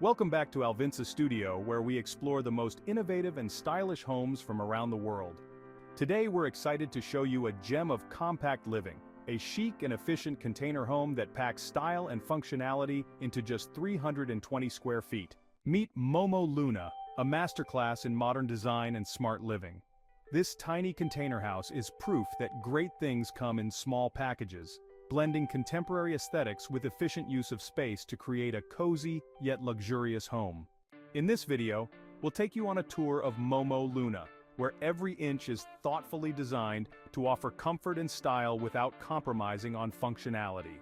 Welcome back to Alvinsa Studio, where we explore the most innovative and stylish homes from around the world. Today we're excited to show you a gem of compact living, a chic and efficient container home that packs style and functionality into just 320 square feet. Meet MOMO Luna, a masterclass in modern design and smart living. This tiny container house is proof that great things come in small packages, blending contemporary aesthetics with efficient use of space to create a cozy yet luxurious home. In this video, we'll take you on a tour of MOMO Luna, where every inch is thoughtfully designed to offer comfort and style without compromising on functionality.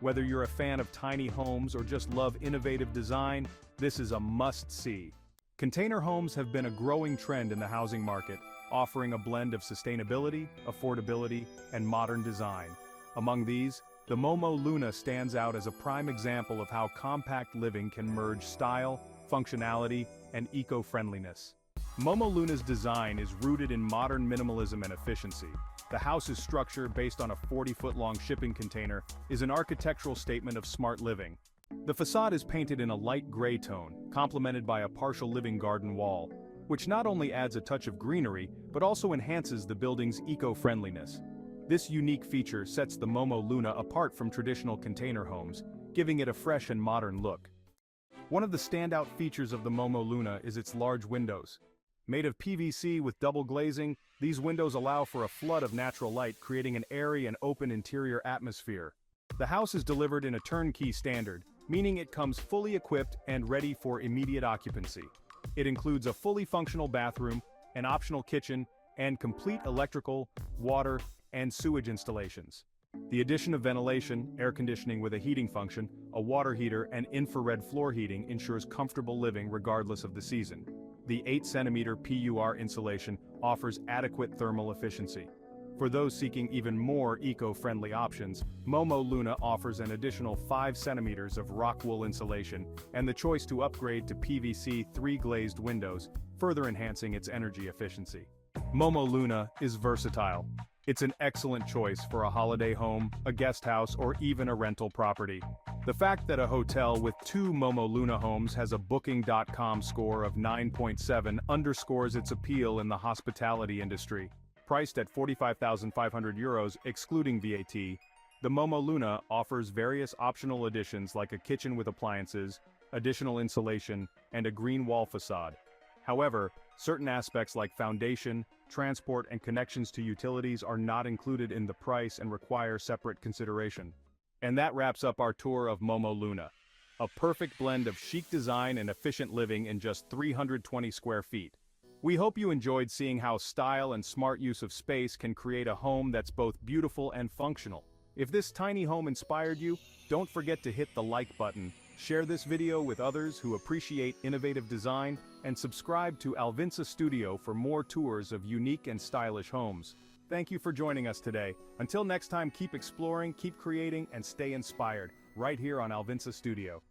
Whether you're a fan of tiny homes or just love innovative design, this is a must-see. Container homes have been a growing trend in the housing market, offering a blend of sustainability, affordability, and modern design. Among these, the MOMO Luna stands out as a prime example of how compact living can merge style, functionality, and eco-friendliness. MOMO Luna's design is rooted in modern minimalism and efficiency. The house's structure, based on a 40-foot-long shipping container, is an architectural statement of smart living. The facade is painted in a light gray tone, complemented by a partial living garden wall, which not only adds a touch of greenery, but also enhances the building's eco-friendliness. This unique feature sets the MOMO Luna apart from traditional container homes, giving it a fresh and modern look. One of the standout features of the MOMO Luna is its large windows. Made of PVC with double glazing, these windows allow for a flood of natural light, creating an airy and open interior atmosphere. The house is delivered in a turnkey standard, meaning it comes fully equipped and ready for immediate occupancy. It includes a fully functional bathroom, an optional kitchen, and complete electrical, water, and sewage installations. The addition of ventilation, air conditioning with a heating function, a water heater, and infrared floor heating ensures comfortable living regardless of the season. The 8-centimeter PUR insulation offers adequate thermal efficiency. For those seeking even more eco-friendly options, MOMO Luna offers an additional 5 centimeters of rock wool insulation and the choice to upgrade to PVC 3 glazed windows, further enhancing its energy efficiency. MOMO Luna is versatile. It's an excellent choice for a holiday home, a guest house, or even a rental property. The fact that a hotel with 2 MOMO Luna homes has a Booking.com score of 9.7 underscores its appeal in the hospitality industry. Priced at €45,500 excluding VAT, the MOMO Luna offers various optional additions like a kitchen with appliances, additional insulation, and a green wall facade. However, certain aspects like foundation, transport, and connections to utilities are not included in the price and require separate consideration. And that wraps up our tour of MOMO Luna. A perfect blend of chic design and efficient living in just 320 square feet. We hope you enjoyed seeing how style and smart use of space can create a home that's both beautiful and functional. If this tiny home inspired you, don't forget to hit the like button, share this video with others who appreciate innovative design, and subscribe to Alvinsa Studio for more tours of unique and stylish homes. Thank you for joining us today. Until next time, keep exploring, keep creating, and stay inspired, right here on Alvinsa Studio.